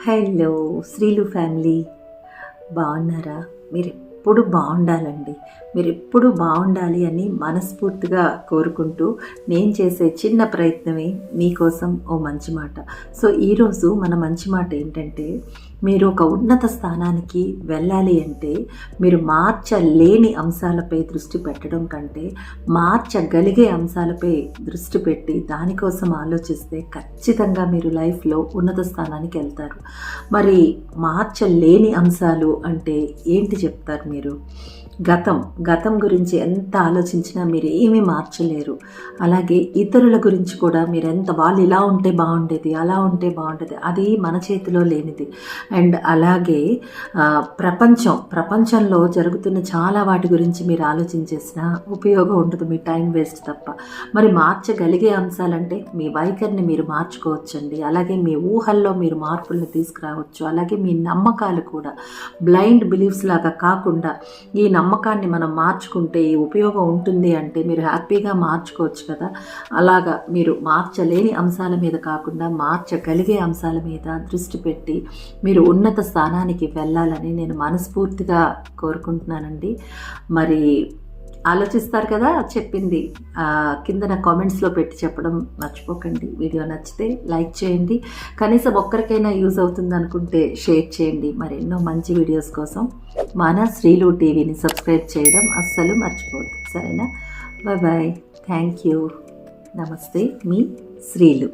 Hello శ్రీలు family, బాగున్నారా? మీరెప్పుడు బాగుండాలండి. మీరెప్పుడు బాగుండాలి అని మనస్ఫూర్తిగా కోరుకుంటూ నేను చేసే చిన్న ప్రయత్నమే మీకోసం ఓ మంచి మాట. సో ఈరోజు మన మంచి మాట ఏంటంటే, మీరు ఒక ఉన్నత స్థానానికి వెళ్ళాలి అంటే మీరు మార్చలేని అంశాలపై దృష్టి పెట్టడం కంటే మార్చగలిగే అంశాలపై దృష్టి పెట్టి దానికోసం ఆలోచిస్తే ఖచ్చితంగా మీరు లైఫ్లో ఉన్నత స్థానానికి వెళ్తారు. మరి మార్చలేని అంశాలు అంటే ఏంటి చెప్తారు మీరు? గతం గురించి ఎంత ఆలోచించినా మీరు ఏమీ మార్చలేరు. అలాగే ఇతరుల గురించి కూడా మీరు వాళ్ళు ఇలా ఉంటే బాగుండేది, అలా ఉంటే బాగుండేది, అది మన చేతిలో లేనిది. అండ్ అలాగే ప్రపంచంలో జరుగుతున్న చాలా వాటి గురించి మీరు ఆలోచించేసినా ఉపయోగం ఉండదు, మీ టైం వేస్ట్ తప్ప. మరి మార్చగలిగే అంశాలంటే మీ వైఖరిని మీరు మార్చుకోవచ్చండి. అలాగే మీ ఊహల్లో మీరు మార్పులను తీసుకురావచ్చు. అలాగే మీ నమ్మకాలు కూడా బ్లైండ్ బిలీఫ్స్ లాగా కాకుండా ఈ నమ్మకాన్ని మనం మార్చుకుంటే ఈ ఉపయోగం ఉంటుంది అంటే మీరు హ్యాపీగా మార్చుకోవచ్చు కదా. అలాగా మీరు మార్చలేని అంశాల మీద కాకుండా మార్చగలిగే అంశాల మీద దృష్టి పెట్టి మీరు ఉన్నత స్థానానికి వెళ్ళాలని నేను మనస్ఫూర్తిగా కోరుకుంటున్నానండి. మరి ఆలోచిస్తారు కదా, చెప్పింది కింద కామెంట్స్లో పెట్టి చెప్పడం మర్చిపోకండి. వీడియో నచ్చితే లైక్ చేయండి, కనీసం ఒక్కరికైనా యూజ్ అవుతుంది అనుకుంటే షేర్ చేయండి. మరెన్నో మంచి వీడియోస్ కోసం మన శ్రీలు టీవీని సబ్స్క్రైబ్ చేయడం అస్సలు మర్చిపోవద్దు, సరేనా? బాయ్ బాయ్, థ్యాంక్ యూ, నమస్తే, మీ శ్రీలు.